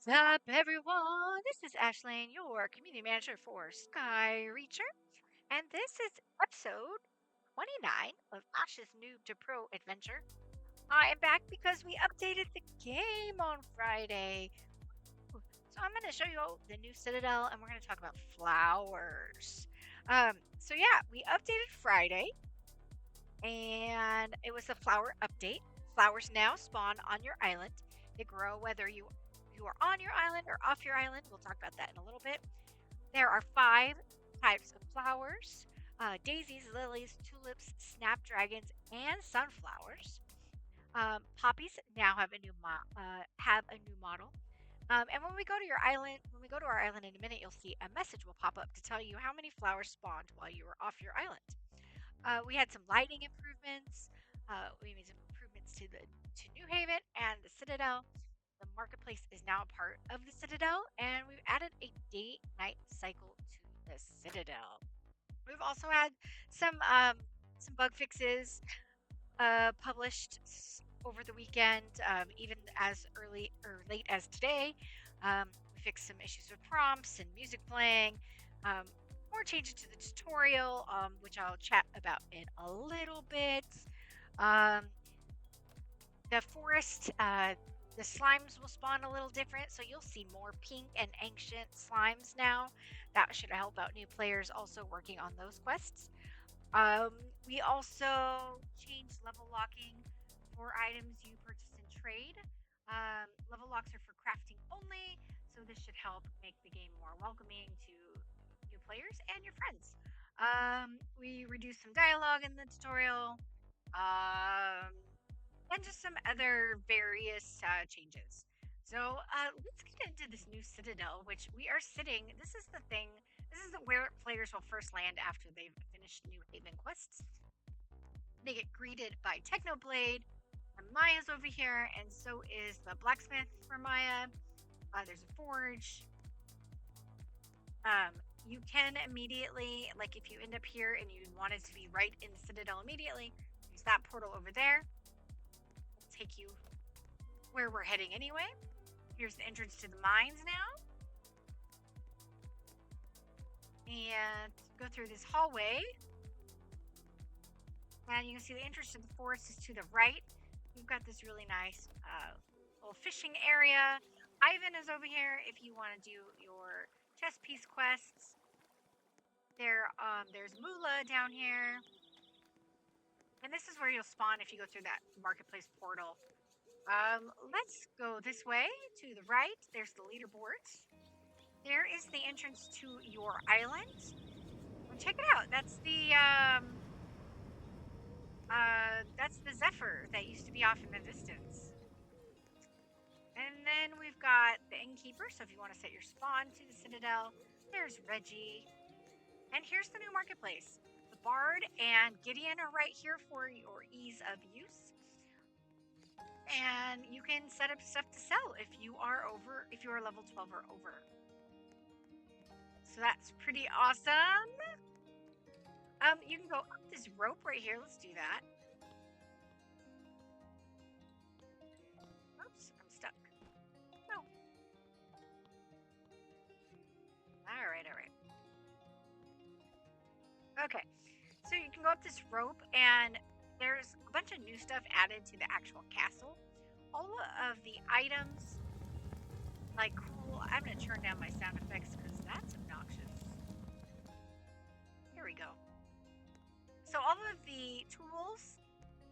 Up, everyone? This is Ashlyn, your community manager for Sky Reacher, and this is episode 29 of Ash's Noob to Pro adventure. I am back because we updated the game on Friday. So I'm going to show you all the new Citadel, and we're going to talk about flowers. So we updated Friday, and it was a flower update. Flowers now spawn on your island. They grow whether you are on your island or off your island. We'll talk about that in a little bit. There are 5 types of flowers: daisies, lilies, tulips, snapdragons, and sunflowers. Poppies now have a new model. And when we go to our island in a minute, you'll see a message will pop up to tell you how many flowers spawned while you were off your island. We had some lighting improvements. We made some improvements to New Haven and the Citadel. The marketplace is now a part of the Citadel, and we've added a day-night cycle to the Citadel. We've also had some bug fixes published over the weekend, even as early or late as today. We fixed some issues with prompts and music playing. Um, More changes to the tutorial, which I'll chat about in a little bit. Um, the forest, the slimes will spawn a little different, so you'll see more pink and ancient slimes now. That should help out new players also working on those quests. Um, we also changed level locking for items you purchase in trade. Level locks are for crafting only, so this should help make the game more welcoming to new players and your friends. We reduced some dialogue in the tutorial, and just some other various changes. So let's get into this new Citadel, which we are sitting. This is the thing. This is where players will first land after they've finished New Haven quests. They get greeted by Technoblade, and Maya's over here, and so is the blacksmith for Maya. There's a forge. You can immediately, like if you end up here and you want it to be right in the Citadel immediately, use that portal over there. It'll take you where we're heading anyway. Here's the entrance to the mines now. And go through this hallway. And you can see the entrance to the forest is to the right. We've got this really nice little fishing area. Ivan is over here if you want to do your chess piece quests. There's Mula down here. And this is where you'll spawn if you go through that marketplace portal. Let's go this way to the right. There's the leaderboards. There is the entrance to your island. Well, check it out. That's the Zephyr that used to be off in the distance. And then we've got the innkeeper. So if you want to set your spawn to the Citadel, there's Reggie. And here's the new marketplace. The Bard and Gideon are right here for your ease of use. And you can set up stuff to sell if you are level 12 or over. So that's pretty awesome. You can go up this rope right here. Let's do that. Oops, I'm stuck. No. All right. Okay, so you can go up this rope, and there's a bunch of new stuff added to the actual castle. All of the items, like cool. I'm gonna turn down my sound effects because that's obnoxious. Here we go. So all of the tools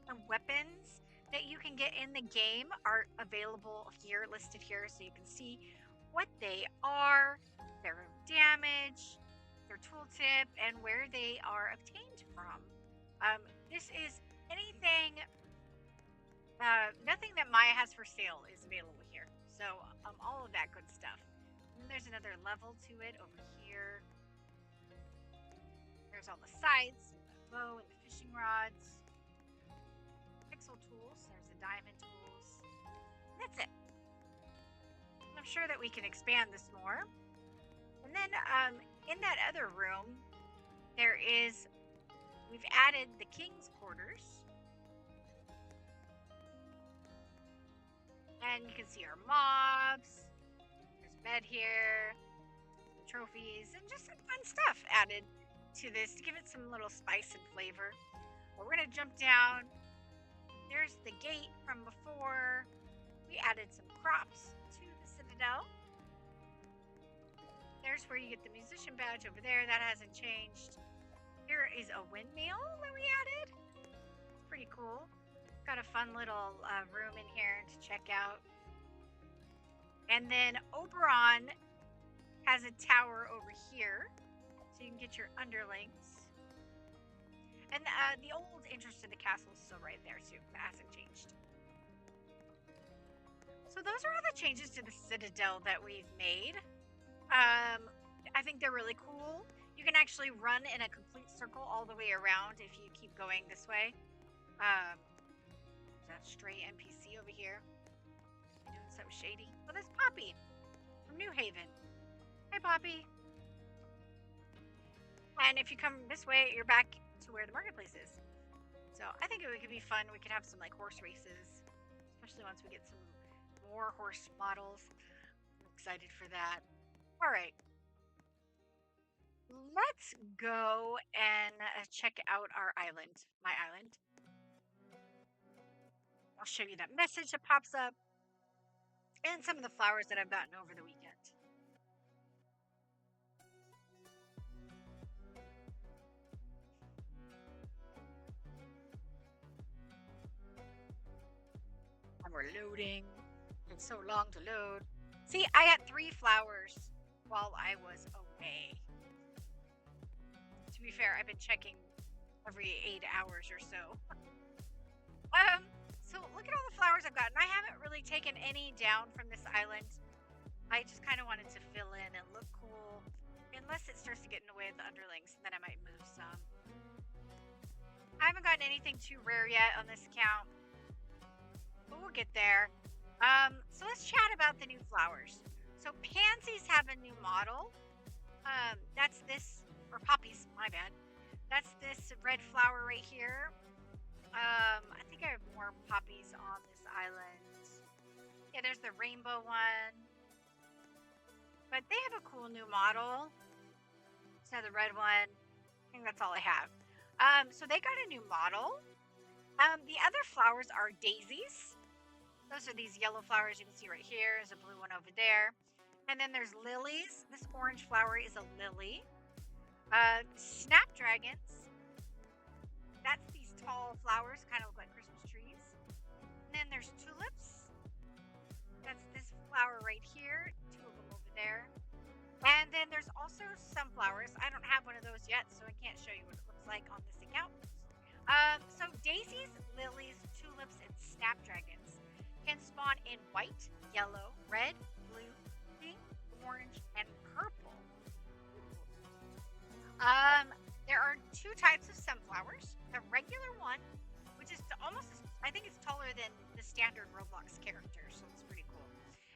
and weapons that you can get in the game are available here, listed here, so you can see what they are, their damage, their tooltip, and where they are obtained from. This is anything, nothing that Maya has for sale is available here. So all of that good stuff. And then there's another level to it over here. There's all the sights, the bow and the fishing rods. Pixel tools, there's the diamond tools. That's it. I'm sure that we can expand this more. And then in that other room, we've added the king's quarters. And you can see our mobs. bed here, trophies, and just some fun stuff added to this to give it some little spice and flavor. But we're gonna jump down. There's the gate from before. We added some crops to the Citadel. There's where you get the musician badge over there. That hasn't changed. Here is a windmill that we added. Pretty cool. Got a fun little room in here to check out. And then Oberon has a tower over here, so you can get your underlings. And the old entrance to the castle is still right there too. That hasn't changed. So those are all the changes to the Citadel that we've made. I think they're really cool. You can actually run in a complete circle all the way around if you keep going this way. That stray NPC over here. Doing something shady. Well, that's Poppy from New Haven. Hi, Poppy. And if you come this way, you're back to where the marketplace is. So I think it could be fun. We could have some like horse races, especially once we get some more horse models. I'm excited for that. All right. Let's go and check out our island, my island. I'll show you that message that pops up and some of the flowers that I've gotten over the weekend. And we're loading. It's so long to load. See, I had 3 flowers while I was away. To be fair, I've been checking every 8 hours or so. So look at all the flowers I've gotten. I haven't really taken any down from this island. I just kind of wanted to fill in and look cool. Unless it starts to get in the way of the underlings, then I might move some. I haven't gotten anything too rare yet on this account, but we'll get there. So let's chat about the new flowers. So pansies have a new model. That's this, or poppies, my bad. That's this red flower right here. I think I have more poppies on this island. Yeah, there's the rainbow one. But they have a cool new model. So the red one. I think that's all I have. So they got a new model. The other flowers are daisies. Those are these yellow flowers you can see right here. There's a blue one over there. And then there's lilies. This orange flower is a lily. Snapdragons. That's these tall flowers, kind of look like Christmas trees. And then there's tulips. That's this flower right here. 2 of them over there. And then there's also sunflowers. I don't have one of those yet, so I can't show you what it looks like on this account. So daisies, lilies, tulips, and snapdragons can spawn in white, yellow, red, blue, pink, orange, and purple. There are 2 types of sunflowers. The regular one, which is almost, I think it's taller than the standard Roblox character, so it's pretty cool.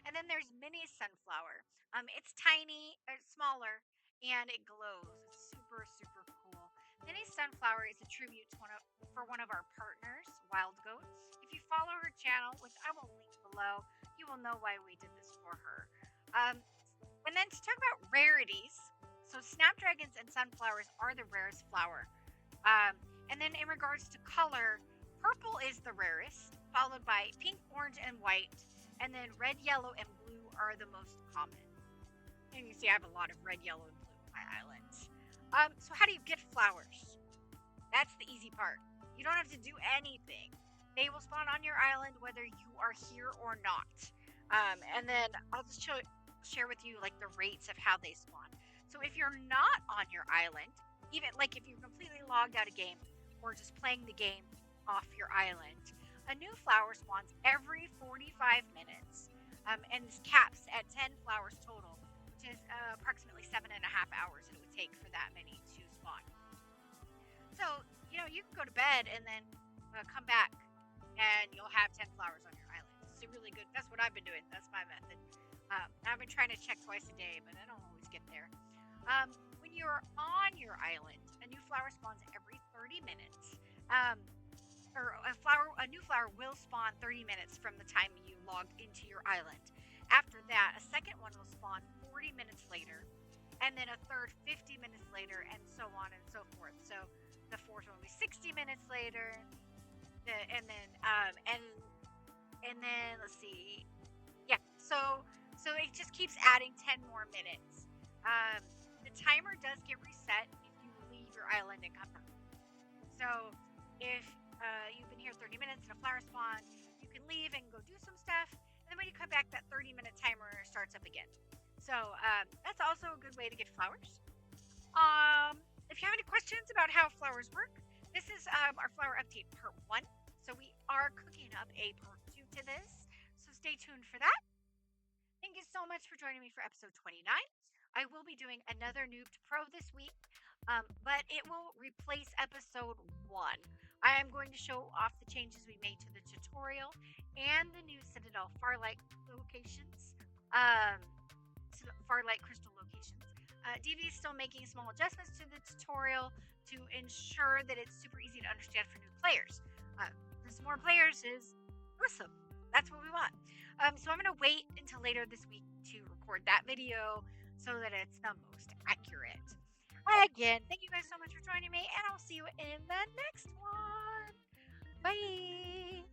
And then there's mini sunflower. It's tiny, it's smaller, and it glows. It's super, super cool. Mini sunflower is a tribute to one of our partners, Wild Goat. If you follow her channel, which I will link below, you will know why we did this for her. And then to talk about rarities, so snapdragons and sunflowers are the rarest flower. And then in regards to color, purple is the rarest, followed by pink, orange, and white. And then red, yellow, and blue are the most common. And you see I have a lot of red, yellow, and blue on my island. So how do you get flowers? That's the easy part. You don't have to do anything. They will spawn on your island whether you are here or not. And then I'll just share with you like the rates of how they spawn. So if you're not on your island, even like if you're completely logged out of game or just playing the game off your island, a new flower spawns every 45 minutes and is caps at 10 flowers total, which is approximately 7.5 hours it would take for that many to spawn. So, you can go to bed and then come back and you'll have 10 flowers on your island. It's really good. That's what I've been doing. That's my method. I've been trying to check twice a day, but I don't always get there. When you're on your island, a new flower spawns every 30 minutes. A new flower will spawn 30 minutes from the time you logged into your island. After that a second one will spawn 40 minutes later, and then a third 50 minutes later, and so on and so forth. So the fourth one will be 60 minutes later, and then let's see, yeah. So it just keeps adding 10 more minutes. The timer does get reset if you leave your island and come back. So if you've been here 30 minutes in a flower spawn, you can leave and go do some stuff. And then when you come back, that 30-minute timer starts up again. So that's also a good way to get flowers. If you have any questions about how flowers work, this is our flower update part 1. So we are cooking up a part 2 to this. So stay tuned for that. Thank you so much for joining me for episode 29. I will be doing another Noob to Pro this week, but it will replace episode 1. I am going to show off the changes we made to the tutorial and the new Citadel Farlight locations, Farlight crystal locations. DV is still making small adjustments to the tutorial to ensure that it's super easy to understand for new players. Because more players is awesome. That's what we want. So I'm going to wait until later this week to record that video so that it's the most accurate. Again, thank you guys so much for joining me, and I'll see you in the next one. Bye!